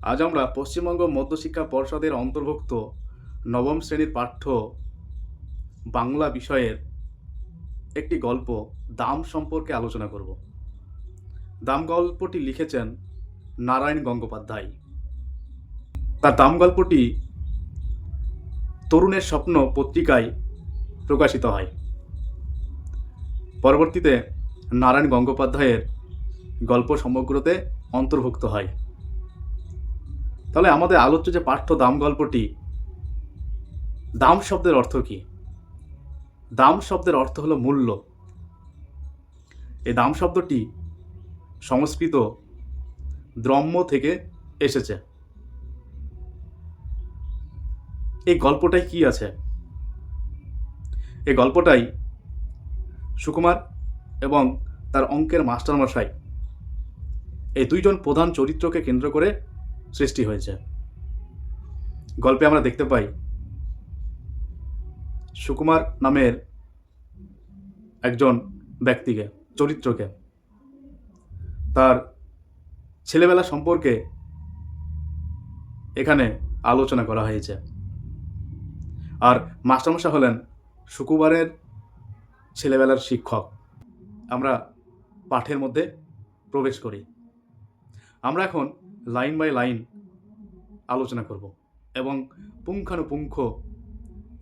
আজ আমরা পশ্চিমবঙ্গ মধ্যশিক্ষা পর্ষদের অন্তর্ভুক্ত নবম শ্রেণীর পাঠ্য বাংলা বিষয়ের একটি গল্প দাম সম্পর্কে আলোচনা করব। দাম গল্পটি লিখেছেন নারায়ণ গঙ্গোপাধ্যায়। তার দাম গল্পটি তরুণের স্বপ্ন পত্রিকায় প্রকাশিত হয়। পরবর্তীতে নারায়ণ গঙ্গোপাধ্যায়ের গল্প সমগ্রতে অন্তর্ভুক্ত হয়। তাহলে আমাদের আলোচ্য যে পাঠ্য দাম গল্পটি, দাম শব্দের অর্থ কী? দাম শব্দের অর্থ হলো মূল্য। এই দাম শব্দটি সংস্কৃত দ্রম্য থেকে এসেছে। এই গল্পটায় কি আছে? এই গল্পটাই সুকুমার এবং তার অঙ্কের মাস্টারমশাই, এই দুইজন প্রধান চরিত্রকে কেন্দ্র করে সৃষ্টি হয়েছে। গল্পে আমরা দেখতে পাই সুকুমার নামের একজন ব্যক্তিকে, চরিত্রকে, তার ছেলেবেলা সম্পর্কে এখানে আলোচনা করা হয়েছে। আর মাস্টারমশাই হলেন সুকুমারের ছেলেবেলার শিক্ষক। আমরা পাঠের মধ্যে প্রবেশ করি। আমরা এখন লাইন বাই লাইন আলোচনা করব এবং পুঙ্খানুপুঙ্খ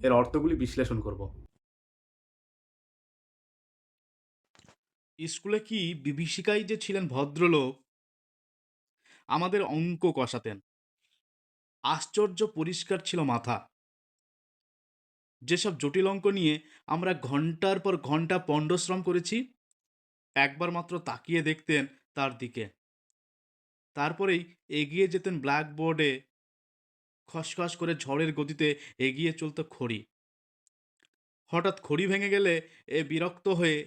এর অর্থগুলি বিশ্লেষণ করব। স্কুলে কি বিভীষিকাই যে ছিলেন ভদ্রলোক, আমাদের অঙ্ক কষাতেন। আশ্চর্য পরিষ্কার ছিল মাথা। যেসব জটিল অঙ্ক নিয়ে আমরা ঘন্টার পর ঘন্টা পণ্ডশ্রম করেছি, একবার মাত্র তাকিয়ে দেখতেন তার দিকে। তারপরেই এগিয়ে যেতেন ব্ল্যাকবোর্ডে। খসখস করে ঝড়ের গতিতে এগিয়ে চলত খড়ি। হঠাৎ খড়ি ভেঙে গেলে বিরক্ত হয়ে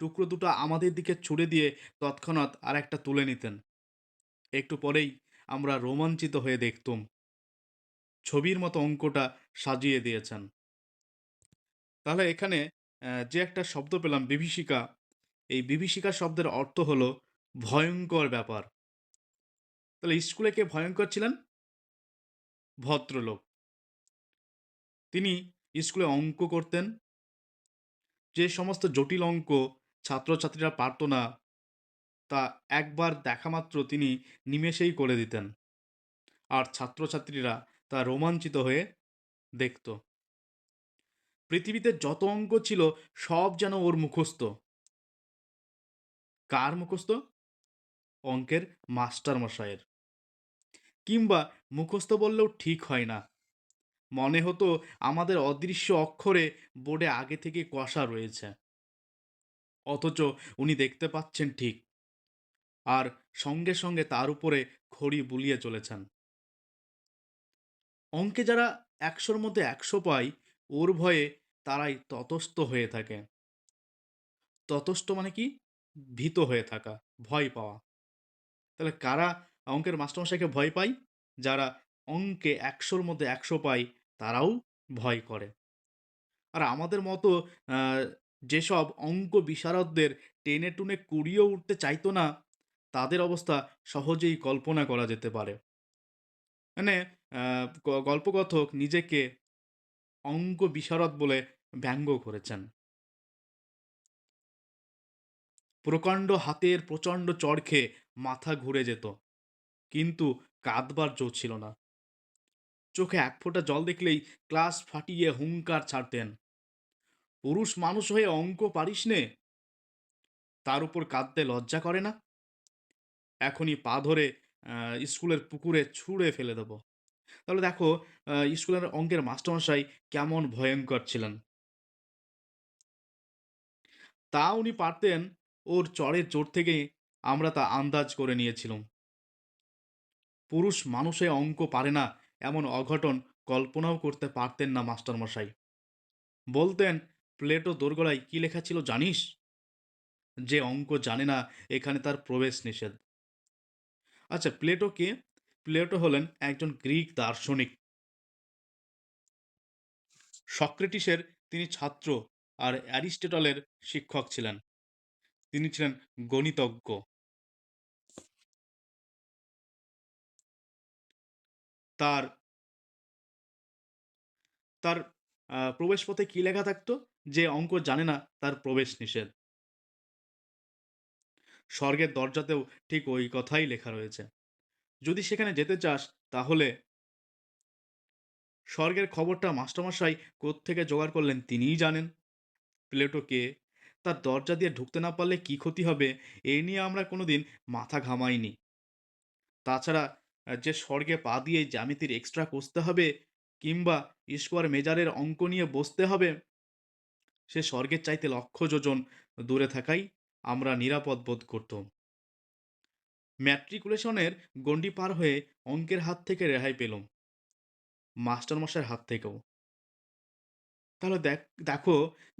টুকরো দুটো আমাদের দিকে ছুড়ে দিয়ে তৎক্ষণাৎ আর একটা তুলে নিতেন। একটু পরেই আমরা রোমাঞ্চিত হয়ে দেখতুম ছবির মতো অঙ্কটা সাজিয়ে দিয়েছেন। তাহলে এখানে যে একটা শব্দ পেলাম বিভীষিকা, এই বিভীষিকা শব্দের অর্থ হলো ভয়ঙ্কর ব্যাপার। তাহলে স্কুলে কে ভয়ঙ্কর ছিলেন? ভদ্রলোক। তিনি স্কুলে অঙ্ক করতেন। যে সমস্ত জটিল অঙ্ক ছাত্রছাত্রীরা পারত না, তা একবার দেখা মাত্র তিনি নিমেষেই করে দিতেন। আর ছাত্রছাত্রীরা তা রোমাঞ্চিত হয়ে দেখত। পৃথিবীতে যত অঙ্ক ছিল সব যেন ওর মুখস্থ। কার মুখস্থ? অঙ্কের মাস্টার মশাইয়ের। কিংবা মুখস্থ বললেও ঠিক হয় না, মনে হতো আমাদের অদৃশ্য অক্ষরে বোর্ডে আগে থেকে কষা রয়েছে। অথচ উনি দেখতে পাচ্ছেন ঠিক, আর সঙ্গে সঙ্গে তার উপরে খড়ি বুলিয়ে চলেছেন। অঙ্কে যারা ১০০-র মধ্যে ১০০ পায়, ওর ভয়ে তারাই ততস্থ হয়ে থাকে। ততস্থ মানে কি? ভীত হয়ে থাকা, ভয় পাওয়া। তাহলে কারা অঙ্কের মাস্টারমশাইকে ভয় পায়? যারা অঙ্কে ১০০-র মধ্যে ১০০ পায়, তারাও ভয় করে। আর আমাদের মতো যেসব অঙ্ক বিশারদদের টেনে টুনে কুড়িয়েও উঠতে চাইতো না, তাদের অবস্থা সহজেই কল্পনা করা যেতে পারে। মানে গল্পকথক নিজেকে অঙ্ক বিশারদ বলে ব্যঙ্গ করেছেন। প্রকাণ্ড হাতের প্রচণ্ড চড় খেয়ে মাথা ঘুরে যেত, কিন্তু কাঁদবার জো ছিল না। চোখে এক ফোঁটা জল দেখলেই ক্লাস ফাটিয়ে হুংকার ছাড়তেন, পুরুষ মানুষ হয়ে অঙ্ক পারিস নে, তার উপর কাঁদতে লজ্জা করে না? এখনই পা ধরে স্কুলের পুকুরে ছুঁড়ে ফেলে দেব। তাহলে দেখো স্কুলের অঙ্কের মাস্টারমশাই কেমন ভয়ঙ্কর ছিলেন। তা উনি পারতেন, ওর চড়ের জোর থেকেই আমরা তা আন্দাজ করে নিয়েছিলাম। পুরুষ মানুষে অঙ্ক পারে না এমন অঘটন কল্পনাও করতে পারতেন না মাস্টারমশাই। বলতেন, প্লেটো দোরগোড়ায় কি লেখা ছিল জানিস? যে অঙ্ক জানে না, এখানে তার প্রবেশ নিষেধ। আচ্ছা, প্লেটো কে? প্লেটো হলেন একজন গ্রিক দার্শনিক। সক্রেটিসের তিনি ছাত্র, আর অ্যারিস্টটলের শিক্ষক ছিলেন। তিনি ছিলেন গণিতজ্ঞ। তার তার প্রবেশপথে কি লেখা থাকতো? যে অঙ্ক জানে না তার প্রবেশ নিষেধ। স্বর্গের দরজাতেও ঠিক ওই কথাই লেখা রয়েছে। যদি সেখানে যেতে চাস তাহলে স্বর্গের খবরটা মাস্টারমশাই কোত্থেকে জোগাড় করলেন তিনিই জানেন। প্লেটো কে? তার দরজা দিয়ে ঢুকতে না পারলে কি ক্ষতি হবে এই নিয়ে আমরা কোনোদিন মাথা ঘামাইনি। তাছাড়া যে স্বর্গে পা দিয়ে জ্যামিতির এক্সট্রা কষতে হবে কিংবা স্কোয়ার মেজারের অঙ্ক নিয়ে বসতে হবে, সে স্বর্গের চাইতে লক্ষ যোজন দূরে থাকাই আমরা নিরাপদ বোধ করতাম। ম্যাট্রিকুলেশনের গণ্ডি পার হয়ে অঙ্কের হাত থেকে রেহাই পেলাম, মাস্টারমশাইয়ের হাত থেকেও। তাহলে দেখো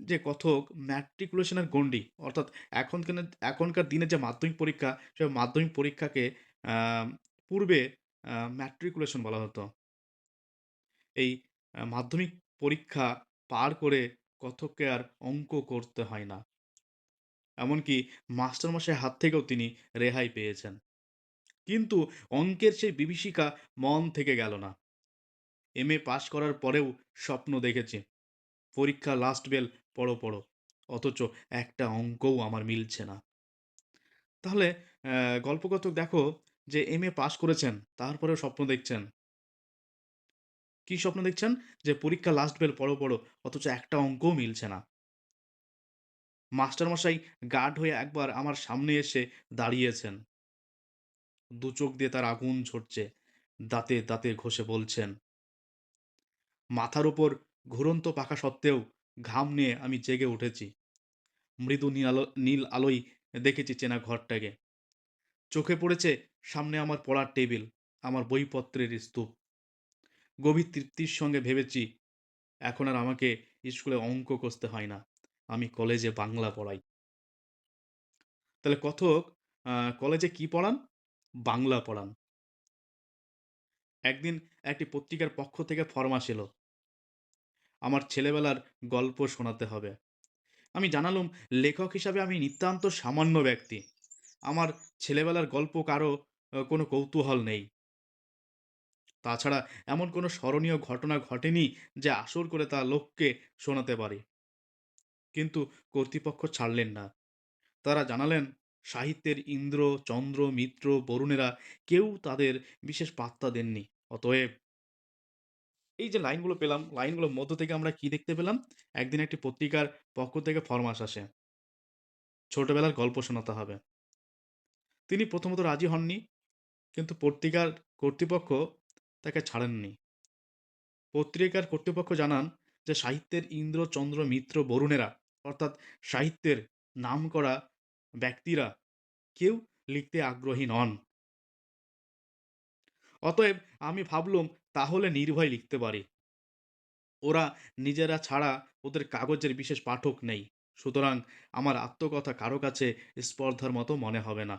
যে কতক ম্যাট্রিকুলেশনের গণ্ডি অর্থাৎ এখনকার এখনকার দিনে যে মাধ্যমিক পরীক্ষা, সে মাধ্যমিক পরীক্ষাকে আহ, পূর্বে ম্যাট্রিকুলেশন বলা হতো। এই মাধ্যমিক পরীক্ষা পার করে কতককে আর অঙ্ক করতে হয় না, এমনকি মাস্টারমশাইয়ের হাত থেকেও তিনি রেহাই পেয়েছেন। কিন্তু অঙ্কের সেই বিভীষিকা মন থেকে গেল না। এমএ পাশ করার পরেও স্বপ্ন দেখেছি পরীক্ষা লাস্ট বেল পড়ো পড়ো, অথচ একটা অঙ্কও আমার মিলছে না। তাহলে গল্পকথক দেখো যে এমএ পাশ করেছেন তারপরেও স্বপ্ন দেখছেন। কি স্বপ্ন দেখছেন? যে পরীক্ষা লাস্ট বেল পড়ো পড়ো, অথচ একটা অঙ্কও মিলছে না। মাস্টারমশাই গার্ড হয়ে একবার আমার সামনে এসে দাঁড়িয়েছেন। দু চোখ দিয়ে তার আগুন ঝরছে, দাঁতে দাঁতে ঘষে বলছেন, মাথার ওপর ঘুরন্ত পাখা সত্ত্বেও ঘাম নিয়ে আমি জেগে উঠেছি। মৃদু নীল আলোয় দেখেছি চেনা ঘরটাকে। চোখে পড়েছে সামনে আমার পড়ার টেবিল, আমার বইপত্রের স্তূপ। গভীর তৃপ্তির সঙ্গে ভেবেছি এখন আর আমাকে স্কুলে অঙ্ক কষতে হয় না, আমি কলেজে বাংলা পড়াই। তাহলে কথক কলেজে কি পড়ান? বাংলা পড়ান। একদিন একটি পত্রিকার পক্ষ থেকে ফরমাশ এলো, আমার ছেলেবেলার গল্প শোনাতে হবে। আমি জানালুম লেখক হিসাবে আমি নিতান্ত সামান্য ব্যক্তি, আমার ছেলেবেলার গল্প কারো কোনো কৌতূহল নেই। তাছাড়া এমন কোনো স্মরণীয় ঘটনা ঘটেনি যে আসর করে তা লোককে শোনাতে পারি। কিন্তু কর্তৃপক্ষ ছাড়লেন না। তারা জানালেন সাহিত্যের ইন্দ্র, চন্দ্র, মিত্র, বরুণেরা কেউ তাদের বিশেষ পাত্তা দেননি। অতএব এই যে লাইনগুলো পেলাম, লাইনগুলোর মধ্য থেকে আমরা কি দেখতে পেলাম? একদিন একটি পত্রিকার পক্ষ থেকে ফরমাশ আসে, ছোটবেলার গল্প শোনাতে হবে। তিনি প্রথমত রাজি হননি, কিন্তু পত্রিকার কর্তৃপক্ষ তাকে ছাড়েননি। পত্রিকার কর্তৃপক্ষ জানান যে সাহিত্যের ইন্দ্র, চন্দ্র, মিত্র, বরুণেরা অর্থাৎ সাহিত্যের নামকরা ব্যক্তিরা কেউ লিখতে আগ্রহী নন। অতএব আমি ভাবলুম তাহলে নির্ভয় লিখতে পারি। ওরা নিজেরা ছাড়া ওদের কাগজের বিশেষ পাঠক নেই, সুতরাং আমার আত্মকথা কারো কাছে স্পর্ধার মতো মনে হবে না।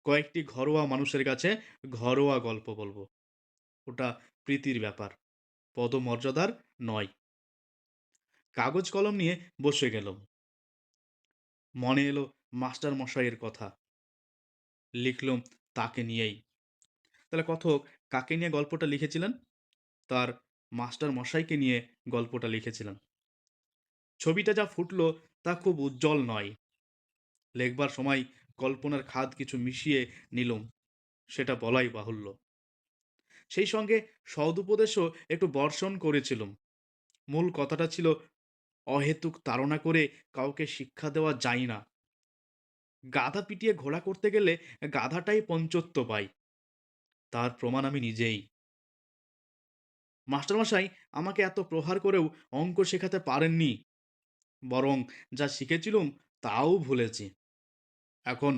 কয়েকটি ঘরোয়া মানুষের কাছে ঘরোয়া গল্প বলবো, ওটা প্রীতির ব্যাপার, পদমর্যাদার নয়। কাগজ কলম নিয়ে বসে গেলাম। মনে এলো মাস্টার মশাইয়ের কথা, লিখলুম তাকে নিয়েই। তাহলে কথক কাকে নিয়ে গল্পটা লিখেছিলেন? তার মাস্টার মশাইকে নিয়ে গল্পটা লিখেছিলেন। ছবিটা যা ফুটলো তা খুব উজ্জ্বল নয়। লেখবার সময় কল্পনার খাদ কিছু মিশিয়ে নিলুম, সেটা বলাই বাহুল্য। সেই সঙ্গে সদুপদেশও একটু বর্ষণ করেছিলুম। মূল কথাটা ছিল অহেতুক তাড়না করে কাউকে শিক্ষা দেওয়া যায় না। গাধা পিটিয়ে ঘোড়া করতে গেলে গাধাটাই পঞ্চত্ব পায়, তার প্রমাণ আমি নিজেই। মাস্টারমশাই আমাকে এত প্রহার করেও অঙ্ক শেখাতে পারেননি, বরং যা শিখেছিলুম তাও ভুলেছি। এখন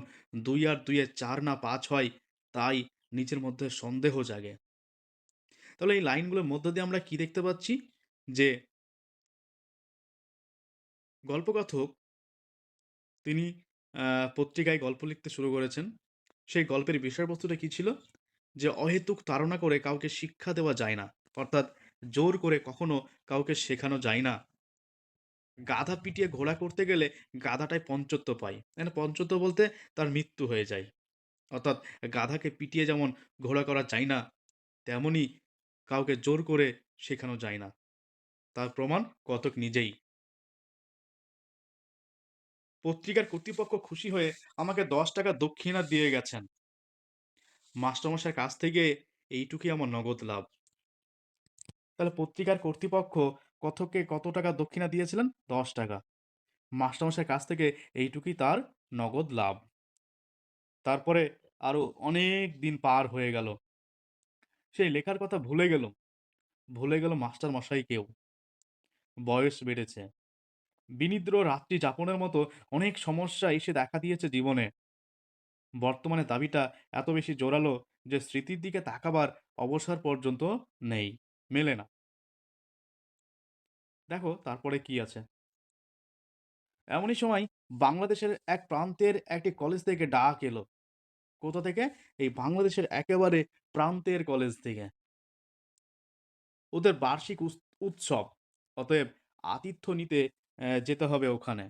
২ আর ২ এ ৪ না ৫ হয়, তাই নিজের মধ্যে সন্দেহ জাগে। তাহলে এই লাইনগুলোর মধ্য দিয়ে আমরা কি দেখতে পাচ্ছি? যে গল্পকথক তিনি পত্রিকায় গল্প লিখতে শুরু করেছেন। সেই গল্পের বিষয়বস্তুটা কি ছিল? যে অহেতুক তাড়না করে কাউকে শিক্ষা দেওয়া যায় না। অর্থাৎ জোর করে কখনো কাউকে শেখানো যায় না। গাধা পিটিয়ে ঘোড়া করতে গেলে গাধাটাই পঞ্চত্ব পায়। মানে পঞ্চত্ব বলতে তার মৃত্যু হয়ে যায়। অর্থাৎ গাধাকে পিটিয়ে যেমন ঘোড়া করা যায় না, তেমনি কাউকে জোর করে শেখানো যায় না। তার প্রমাণ কতক নিজেই। পত্রিকার কর্তৃপক্ষ খুশি হয়ে আমাকে ৳১০ দক্ষিণা দিয়ে গেছেন। মাস্টারমশায়ের কাছ থেকে এইটুকুই আমার নগদ লাভ। তাহলে পত্রিকার কর্তৃপক্ষ কথককে কত টাকা দক্ষিণা দিয়েছিলেন? ৳১০। মাস্টারমশায়ের কাছ থেকে এইটুকুই তার নগদ লাভ। তারপরে আরো অনেক দিন পার হয়ে গেল। সেই লেখার কথা ভুলে গেলুম। ভুলে গেল মাস্টারমশাইকেও। বয়স বেড়েছে। বিনিদ্র রাত্রি যাপনের মতো অনেক সমস্যা এসে দেখা দিয়েছে জীবনে। বর্তমানে দাবিটা এত বেশি জোরালো যে স্মৃতির দিকে তাকাবার অবসর পর্যন্ত নেই। মেলে না। দেখো তারপরে কি আছে। এমনই সময় বাংলাদেশের এক প্রান্তের একটি কলেজ থেকে ডাক এলো। কোথা থেকে? এই বাংলাদেশের একেবারে প্রান্তের কলেজ থেকে। ওদের বার্ষিক উৎসব। অতএব আতিথ্য নিতে যেতে হবে ওখানে।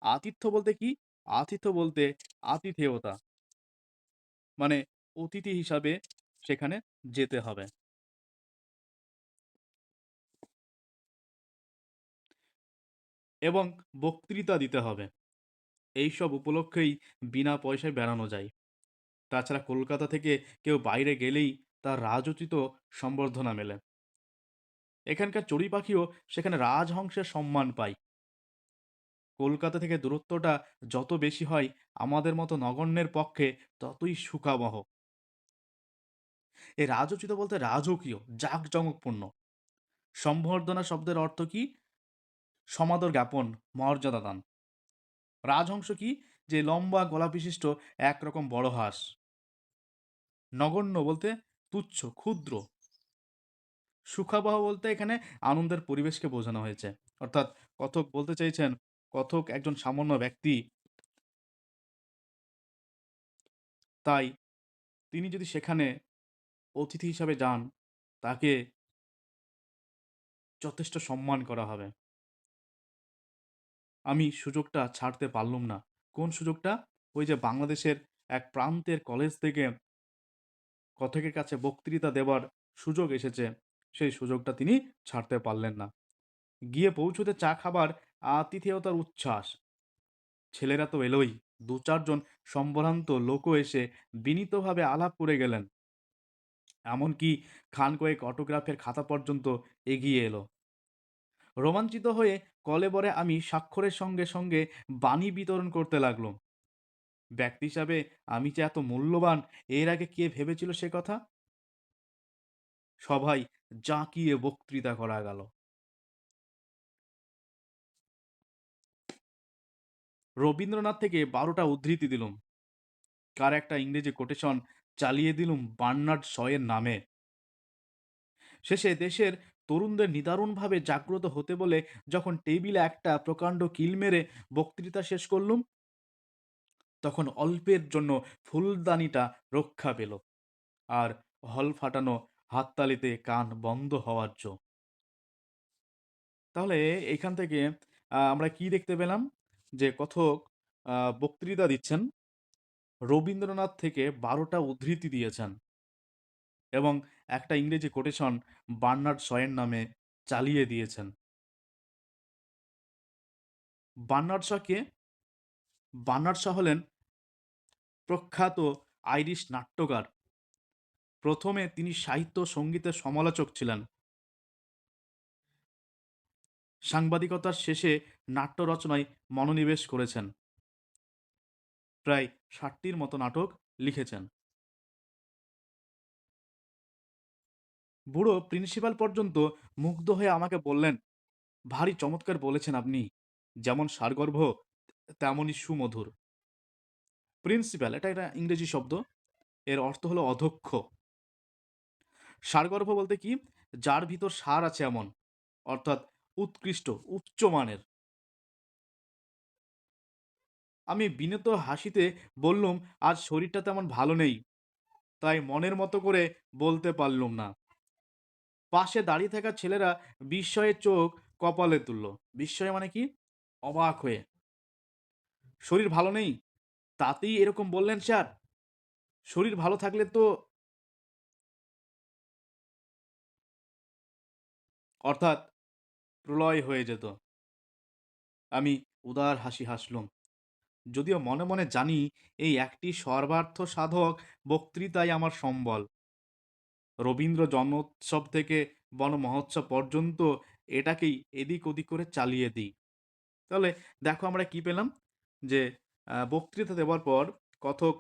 আতিথ্য বলতে কি? আতিথ্য বলতে আতিথেয়তা। মানে অতিথি হিসাবে সেখানে যেতে হবে। এবং বক্তৃতা দিতে হবে। এইসব উপলক্ষেই বিনা পয়সায় বেড়ানো যায়। তাছাড়া কলকাতা থেকে কেউ বাইরে গেলেই তার রাজোচিত সম্বর্ধনা মেলে। এখানকার চড়ুই পাখিও সেখানে রাজহংসের সম্মান পায়। কলকাতা থেকে দূরত্বটা যত বেশি হয় আমাদের মতো নগণ্যের পক্ষে ততই সুখাবহ। এই রাজোচিত বলতে রাজকীয়, জাঁকজমকপূর্ণ। সম্বর্ধনা শব্দের অর্থ কি? সমাদর জ্ঞাপন, মর্যাদা দান। রাজহংস কি? যে লম্বা গলা বিশিষ্ট একরকম বড় হাঁস। নগণ্য বলতে তুচ্ছ, ক্ষুদ্র। সুখাবহ বলতে এখানে আনন্দের পরিবেশকে বোঝানো হয়েছে। অর্থাৎ কথক বলতে চাইছেন, কথক একজন সামান্য ব্যক্তি। তাই তিনি যদি সেখানে অতিথি হিসাবে যান, তাকে যথেষ্ট সম্মান করা হবে। আমি সুযোগটা ছাড়তে পারলুম না। কোন সুযোগটা? ওই যে বাংলাদেশের এক প্রান্তের কলেজ থেকে কথকের কাছে বক্তৃতা দেবার সুযোগ এসেছে, সেই সুযোগটা তিনি ছাড়তে পারলেন না। গিয়ে পৌঁছতে চা খাবার আতিথেয়তার উচ্ছ্বাস। ছেলেরা তো এলোই। ২-৪ জন সম্ভ্রান্ত লোকও এসে বিনীতভাবে আলাপ করে গেলেন। এমনকি খান কয়েক অটোগ্রাফের খাতা পর্যন্ত এগিয়ে এলো। রোমাঞ্চিত হয়ে কলেবরে আমি স্বাক্ষরের সঙ্গে সঙ্গে বাণী বিতরণ করতে লাগলুম। ব্যক্তি হিসাবে আমি যে এত মূল্যবান এর আগে কে ভেবেছিল সে কথা? সভায় জাঁকিয়ে বক্তৃতা করা গেল। রবীন্দ্রনাথ থেকে ১২টা উদ্ধৃতি দিলুম। কার একটা ইংরেজি কোটেশন চালিয়ে দিলুম বার্নার্ড শয়ের নামে। শেষে দেশের তরুণদের নিদারুণভাবে জাগ্রত হতে বলে যখন টেবিলে একটা প্রকাণ্ড কিল মেরে বক্তৃতা শেষ করলুম, তখন অল্পের জন্য ফুলদানিটা রক্ষা পেল। আর হল ফাটানো হাততালিতে কান বন্ধ হওয়ার জো। তাহলে এইখান থেকে আমরা কি দেখতে পেলাম? যে কথক বক্তৃতা দিচ্ছেন। রবীন্দ্রনাথ থেকে ১২টা উদ্ধৃতি দিয়েছেন এবং একটা ইংরেজি কোটেশন বার্নার্ড শয়ের নামে চালিয়ে দিয়েছেন। বার্নার্ড শ কে? বার্নার্ড শ হলেন প্রখ্যাত আইরিশ নাট্যকার। প্রথমে তিনি সাহিত্য ও সঙ্গীতের সমালোচক ছিলেন। সাংবাদিকতার শেষে নাট্য রচনায় মনোনিবেশ করেছেন। প্রায় ৬০টির মতো নাটক লিখেছেন। বুড়ো প্রিন্সিপাল পর্যন্ত মুগ্ধ হয়ে আমাকে বললেন, "ভারী চমৎকার বলেছেন আপনি। যেমন সারগর্ভ তেমনই সুমধুর।" প্রিন্সিপাল এটা একটা ইংরেজি শব্দ। এর অর্থ হলো অধ্যক্ষ। সারগর্ভ বলতে কি? যার ভিতর সার আছে এমন। অর্থাৎ উৎকৃষ্ট, উচ্চমানের। আমি বিনীত হাসিতে বললুম, "আজ শরীরটা তেমন ভালো নেই। তাই মনের মতো করে বলতে পারলুম না।" পাশে দাঁড়িয়ে থাকা ছেলেরা বিস্ময়ে চোখ কপালে তুলল। বিস্ময়ে মানে কি? অবাক হয়ে। শরীর ভালো নেই? তাতেই এরকম বললেন স্যার? শরীর ভালো থাকলে তো অর্থাৎ প্রলয় হয়ে যেত। আমি উদার হাসি হাসলুম। যদিও মনে মনে জানি এই একটি সর্বার্থ সাধক বক্তৃতাই আমার সম্বল। রবীন্দ্র জন্মোৎসব থেকে বনমহোৎসব পর্যন্ত এটাকেই এদিক ওদিক করে চালিয়ে দিই। তাহলে দেখো আমরা কি পেলাম? যে বক্তৃতা দেওয়ার পর কথক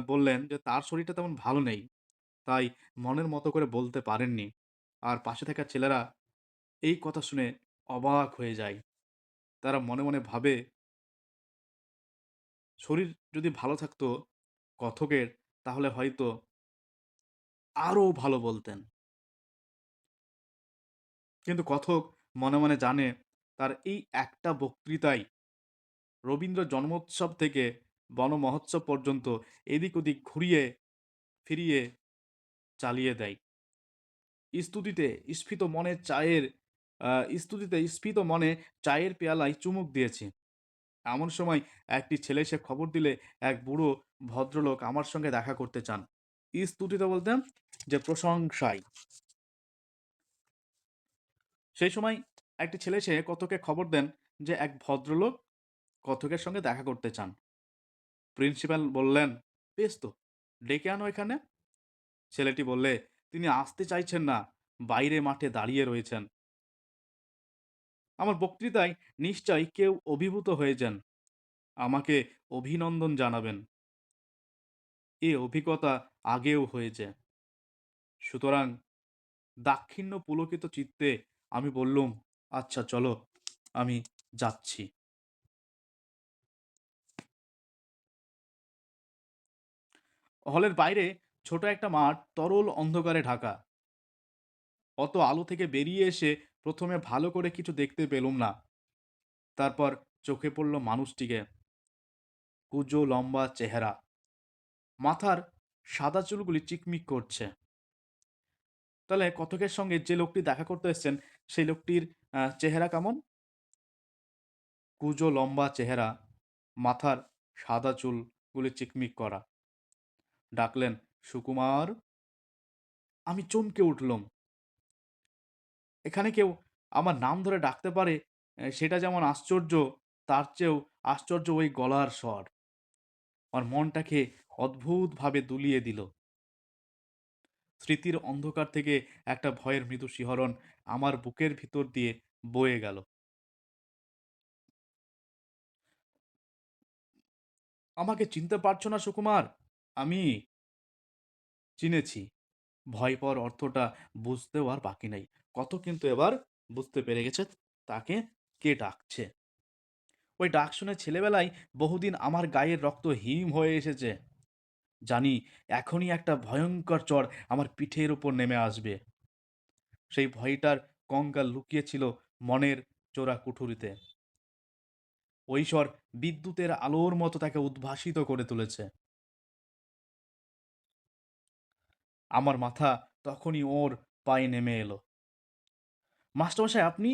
বললেন যে তার শরীরটা তেমন ভালো নেই। তাই মনের মতো করে বলতে পারেননি। আর পাশে থাকা ছেলেরা এই কথা শুনে অবাক হয়ে যায়। তারা মনে মনে ভাবে, শরীর যদি ভালো থাকতো কথকের, তাহলে হয়তো আরো ভালো বলতেন। কিন্তু কথক মনে মনে জানে তার এই একটা বক্তৃতাই রবীন্দ্র জন্মোৎসব থেকে বনমহোৎসব পর্যন্ত এদিক ওদিক ঘুরিয়ে ফিরিয়ে চালিয়ে দেয়। স্তুতিতে স্ফীত মনে চায়ের স্ফীত মনে চায়ের পেয়ালায় চুমুক দিয়েছি। এমন সময় একটি ছেলে এসে খবর দিলে এক বুড়ো ভদ্রলোক আমার সঙ্গে দেখা করতে চান। স্তুতিতে বলতে যে প্রশংসায়। সেই সময় একটি ছেলে এসে কথকে খবর দেন যে এক ভদ্রলোক কথকের সঙ্গে দেখা করতে চান। প্রিন্সিপাল বললেন, বেশ তো, ডেকে আনো এখানে। ছেলেটি বললে, তিনি আসতে চাইছেন না, বাইরে মাঠে দাঁড়িয়ে রয়েছেন। আমার বক্তৃতায় নিশ্চয়ই কেউ অভিভূত হয়েছেন, আমাকে অভিনন্দন জানাবেন। এ অভিজ্ঞতা আগেও হয়েছে। সুতরাং দাক্ষিণ্য পুলকিত চিত্তে আমি বললুম, আচ্ছা চলো, আমি যাচ্ছি। হলের বাইরে ছোট একটা মাঠ তরল অন্ধকারে ঢাকা। অত আলো থেকে বেরিয়ে এসে প্রথমে ভালো করে কিছু দেখতে পেলুম না। তারপর চোখে পড়ল মানুষটিকে। কুঁজো লম্বা চেহারা, মাথার সাদা চুলগুলি চিকমিক করছে। তাহলে কথকের সঙ্গে যে লোকটি দেখা করতে এসছেন, সেই লোকটির চেহারা কেমন? কুঁজো লম্বা চেহারা, মাথার সাদা চুলগুলি চিকমিক করা। ডাকলেন, সুকুমার। আমি চমকে উঠলুম। এখানে কেউ আমার নাম ধরে ডাকতে পারে, সেটা যেমন আশ্চর্য, তার চেয়েও আশ্চর্য ওই গলার স্বর। আমার মনটাকে অদ্ভুতভাবে দুলিয়ে দিল। স্মৃতির অন্ধকার থেকে একটা ভয়ের মৃদু শিহরণ আমার বুকের ভিতর দিয়ে বয়ে গেল। আমাকে চিনতে পারছো না সুকুমার? আমি চিনেছি। ভয় পাওয়ার অর্থটা বুঝতেও আর বাকি নেই। কত কিন্তু এবার বুঝতে পেরে গেছে তাকে কে ডাকছে। ওই ডাক শুনে ছেলেবেলায় বহুদিন আমার গায়ের রক্ত হিম হয়ে এসেছে। জানি এখনই একটা ভয়ঙ্কর চড় আমার পিঠের উপর নেমে আসবে। সেই ভয়টার কঙ্কাল লুকিয়েছিল মনের চোরা কুঠুরিতে। ওই স্বর বিদ্যুতের আলোর মতো তাকে উদ্ভাসিত করে তুলেছে। আমার মাথা তখনই ওর পায়ে নেমে এলো। মাস্টারমশাই আপনি?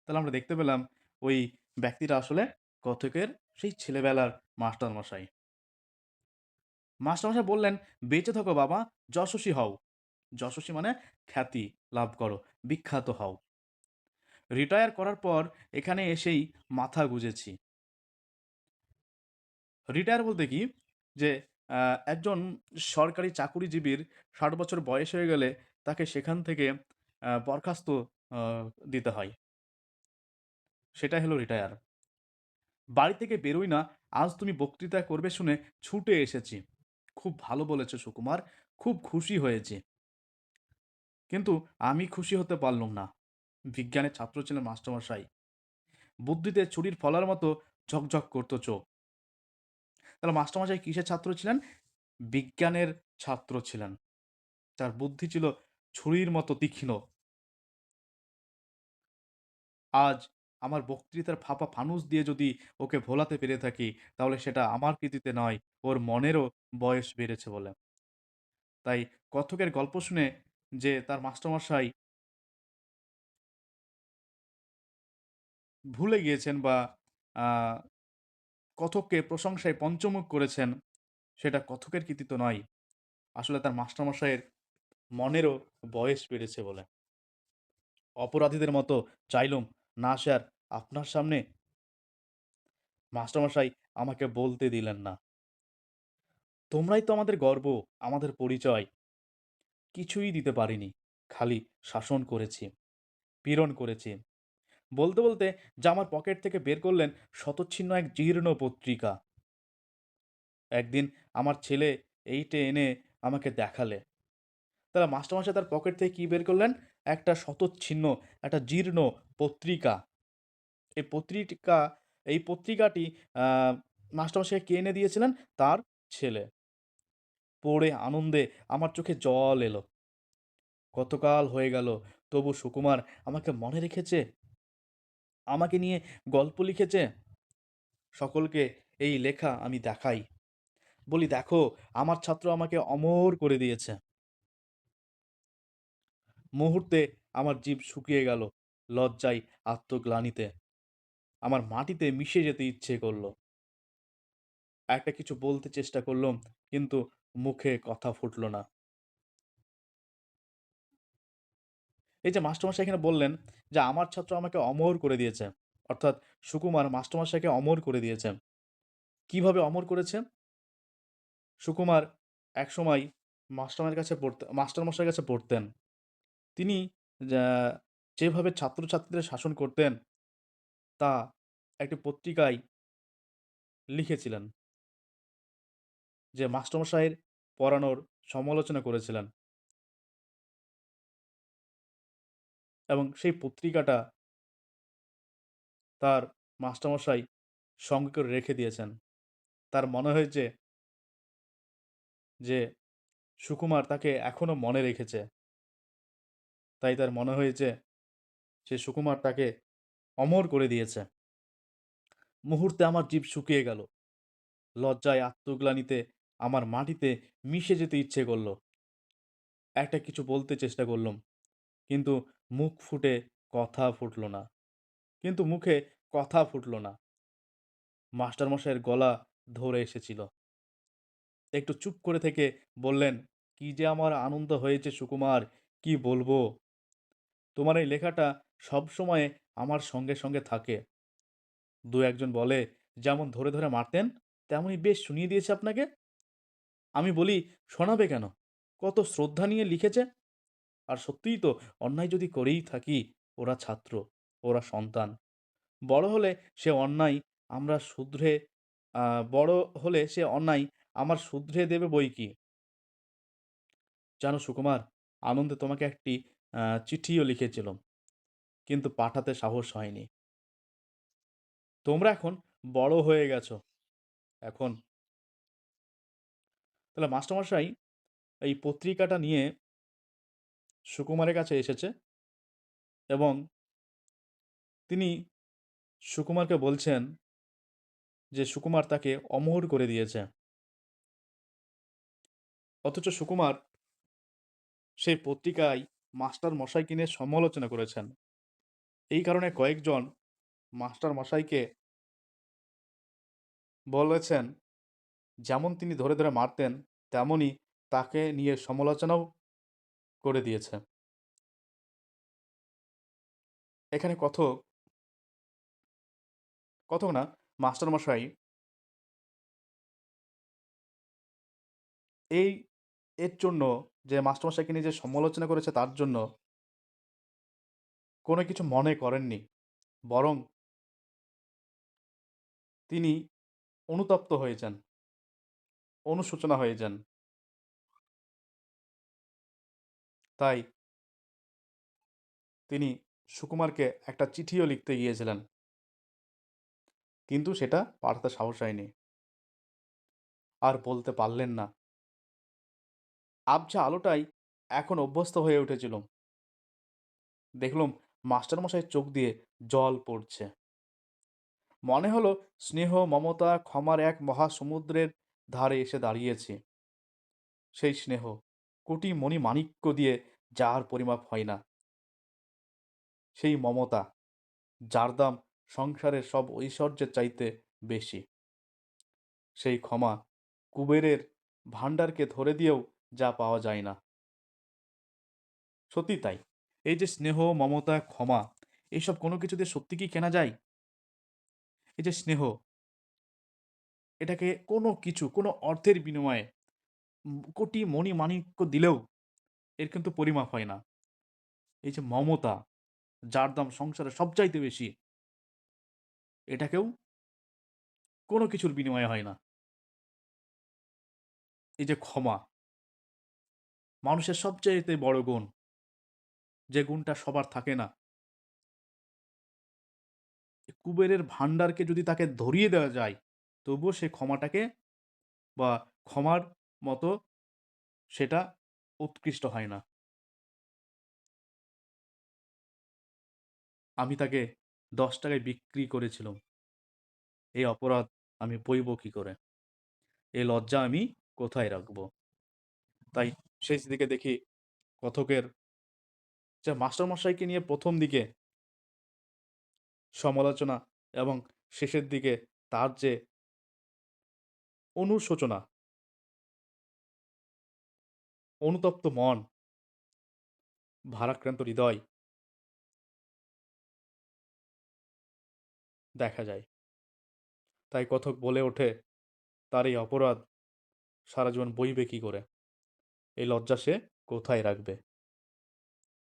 তাহলে আমরা দেখতে পেলাম ওই ব্যক্তিটা আসলে কথকের সেই ছেলেবেলার মাস্টারমশাই। মাস্টারমশাই বললেন, বেঁচে থাকো বাবা, যশস্বী হও। যশস্বী মানে খ্যাতি লাভ করো, বিখ্যাত হও। রিটায়ার করার পর এখানে এসেই মাথা গুঁজেছি। রিটায়ার বলতে কি, যে একজন সরকারি চাকুরিজীবীর ৬০ বছর বয়স হয়ে গেলে তাকে সেখান থেকে বরখাস্ত আ দিতে হয়। সেটাই হলো রিটায়ার। বাড়ি থেকে বেরোই না, আজ তুমি বক্তৃতা করবে শুনে ছুটে এসেছি। খুব ভালো বলেছ সুকুমার, খুব খুশি হয়েছি। কিন্তু আমি খুশি হতে পারলুম না। বিজ্ঞানের ছাত্র ছিলেন মাস্টারমশাই। বুদ্ধিতে ছুরির ফলার মতো ঝকঝক করত চোখ। তাহলে মাস্টারমশাই কিসের ছাত্র ছিলেন? বিজ্ঞানের ছাত্র ছিলেন। তার বুদ্ধি ছিল ছুরির মতো তীক্ষ্ণ। আজ আমার বক্তৃতার ফাঁপা ফানুস দিয়ে যদি ওকে ভোলাতে পেরে থাকি, তাহলে সেটা আমার কৃতিতে নয়, ওর মনেরও বয়স বেড়েছে বলে। তাই কথকের গল্প শুনে যে তার মাস্টারমশাই ভুলে গিয়েছেন বা আ কথককে প্রশংসায় পঞ্চমুখ করেছেন, সেটা কথকের কৃতিত্ব নয়। আসলে তার মাস্টারমশাইয়ের মনেরও বয়স বেড়েছে বলে। অপরাধীদের মতো চাইলুম, না স্যার, আপনার সামনে। মাস্টারমশাই আমাকে বলতে দিলেন না। তোমরাই তো আমাদের গর্ব, আমাদের পরিচয়। কিছুই দিতে পারিনি। খালি শাসন করেছি, পীড়ন করেছি। বলতে বলতে জামার পকেট থেকে বের করলেন শতচ্ছিন্ন এক জীর্ণ পত্রিকা। একদিন আমার ছেলে এইটে এনে আমাকে দেখালে। তাহলে মাস্টারমশাই তার পকেট থেকে কি বের করলেন? একটা শতচ্ছিন্ন, একটা জীর্ণ পত্রিকা। এই পত্রিকা এই পত্রিকাটি মাস্টারমশাইকে কে এনে দিয়েছিলেন? তার ছেলে। পড়ে আনন্দে আমার চোখে জল এলো। কতকাল হয়ে গেল, তবু সুকুমার আমাকে মনে রেখেছে, আমাকে নিয়ে গল্প লিখেছে। সকলকে এই লেখা আমি দেখাই। বলি, দেখো, আমার ছাত্র আমাকে অমর করে দিয়েছে। মুহূর্তে আমার জিভ শুকিয়ে গেল লজ্জায়, আত্মগ্লানিতে। আমার মাটিতে মিশে যেতে ইচ্ছে করলো। একটা কিছু বলতে চেষ্টা করলাম, কিন্তু মুখে কথা ফুটল না। এই যে মাস্টারমশাই এখানে বললেন যে আমার ছাত্র আমাকে অমর করে দিয়েছে, অর্থাৎ সুকুমার মাস্টারমশাইকে অমর করে দিয়েছে। কিভাবে অমর করেছে? সুকুমার একসময় মাস্টারমশাইয়ের কাছে পড়তেন। তিনি যেভাবে ছাত্রছাত্রীদের শাসন করতেন তা একটি পত্রিকায় লিখেছিলেন, যে মাস্টারমশাইয়ের পড়ানোর সমালোচনা করেছিলেন, এবং সেই পত্রিকাটা তার মাস্টারমশাই সঙ্গে করে রেখে দিয়েছেন। তার মনে হয়েছে যে সুকুমার তাকে এখনো মনে রেখেছে। তাই তার মনে হয়েছে সে সুকুমার তাকে অমর করে দিয়েছে। মুহূর্তে আমার জিভ শুকিয়ে গেল। লজ্জায়, আত্মগ্লানিতে আমার মাটিতে মিশে যেতে ইচ্ছে করল। একটা কিছু বলতে চেষ্টা করলাম, কিন্তু মুখ ফুটে কথা ফুটল না। কিন্তু মুখে কথা ফুটল না। মাস্টারমশাইয়ের গলা ধরে এসেছিল। একটু চুপ করে থেকে বললেন, কি যে আমার আনন্দ হয়েছে সুকুমার, কি বলবো। তোমার এই লেখাটা সবসময় আমার সঙ্গে সঙ্গে থাকে। দু একজন বলে, যেমন ধরে ধরে মারতেন তেমনই বেশ শুনিয়ে দিয়েছে আপনাকে। আমি বলি, শোনাবে কেন? কত শ্রদ্ধা নিয়ে লিখেছে। আর সত্যিই তো, অন্যায় যদি করেই থাকি, ওরা ছাত্র, ওরা সন্তান। বড় হলে সে অন্যায় আমরা শুধরে বড় হলে সে অন্যায় আমার শুধরে দেবে বই কি। জানো সুকুমার, আনন্দে তোমাকে একটি চিঠিও লিখেছিলাম, কিন্তু পাঠাতে সাহস হয়নি। তোমরা এখন বড় হয়ে গেছো। এখন তাহলে মাস্টারমশাই এই পত্রিকাটা নিয়ে সুকুমারের কাছে এসেছে, এবং তিনি সুকুমারকে বলছেন যে সুকুমার তাকে অমর করে দিয়েছে। অথচ সুকুমার সেই পত্রিকায় মাস্টার মশাইকে নিয়ে সমালোচনা করেছেন। এই কারণে কয়েকজন মাস্টার মশাইকে বলেছেন, যেমন তিনি ধরে ধরে মারতেন তেমনই তাকে নিয়ে সমালোচনাও করে দিয়েছে। এখানে কথক কথক না, মাস্টার মশাই এই এর জন্য, যে মাস্টার মশাইকে নিয়ে যে সমালোচনা করেছে তার জন্য কোনো কিছু মনে করেননি, বরং তিনি অনুতপ্ত হয়েছেন, অনুশোচনা হয়ে যান। তাই তিনি সুকুমারকে একটা চিঠিও লিখতে গিয়েছিলেন, কিন্তু সেটা পাঠাতে সাহস হয়নি, আর বলতে পারলেন না। আবছা আলোটাই এখন অভ্যস্ত হয়ে উঠেছিল। দেখলুম মাস্টারমশাইয়ের চোখ দিয়ে জল পড়ছে। মনে হলো স্নেহ, মমতা, ক্ষমার এক মহাসমুদ্রের ধারে এসে দাঁড়িয়েছি। সেই স্নেহ কোটি মণি মাণিক্য দিয়ে যার পরিমাপ হয় না। সেই মমতা, যার দাম সংসারের সব ঐশ্বর্যের চাইতে বেশি। সেই ক্ষমা, কুবেরের ভাণ্ডারকে ধরে দিয়েও যা পাওয়া যায় না। সত্যি তাই। এই যে স্নেহ, মমতা, ক্ষমা, এইসব কোনো কিছু দিয়ে সত্যি কি কেনা যায়? এই যে স্নেহ, এটাকে কোনো কিছু, কোনো অর্থের বিনিময়ে কোটি মণি-মাণিক্য দিলেও এর কিন্তু পরিমাপ হয় না। এই যে মমতা, যার দাম সংসারে সবচাইতে বেশি, এটাকেও কোনো কিছুর বিনিময়ে হয় না। এই যে ক্ষমা, মানুষের সবচাইতে বড় গুণ, যে গুণটা সবার থাকে না। কুবেরের ভান্ডারকে যদি তাকে ধরিয়ে দেওয়া যায়, তবুও সে ক্ষমাটাকে বা ক্ষমার মতো সেটা উৎকৃষ্ট হয় না। আমি তাকে ৳১০ বিক্রি করেছিলুম। এই অপরাধ আমি বইব কি করে? এই লজ্জা আমি কোথায় রাখবো? তাই শেষ দিকে দেখি কথকের যে মাস্টারমশাইকে নিয়ে ১ম দিকে সমালোচনা এবং শেষের দিকে তার যে অনুশোচনা, অনুতপ্ত মন, ভারাক্রান্ত হৃদয় দেখা যায়। তাই কথক বলে ওঠে, তার এই অপরাধ সারা জীবন বইবে কি করে? এই লজ্জা সে কোথায় রাখবে?